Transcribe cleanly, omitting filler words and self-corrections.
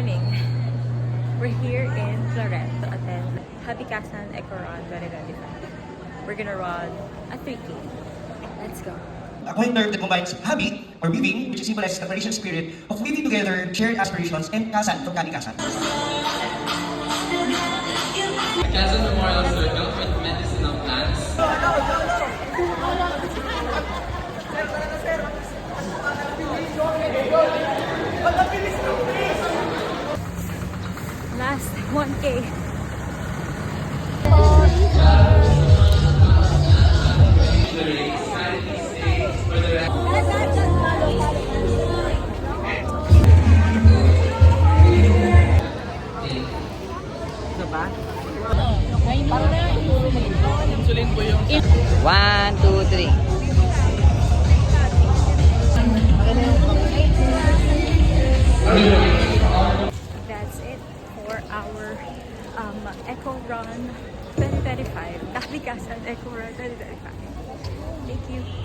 morning. We're here in Claret to attend Habikasan Eco Run 2025. We're gonna run a 3K. Let's go. A coin term that combines habi or weaving, which symbolizes the tradition spirit of weaving together shared aspirations, and kasan from kalikasan. Kasan Memorial Circle with medicinal plants. Last 1K. One, two, three. That's it for our Eco Run 2025. Habikasan Eco Run 2025. Thank you.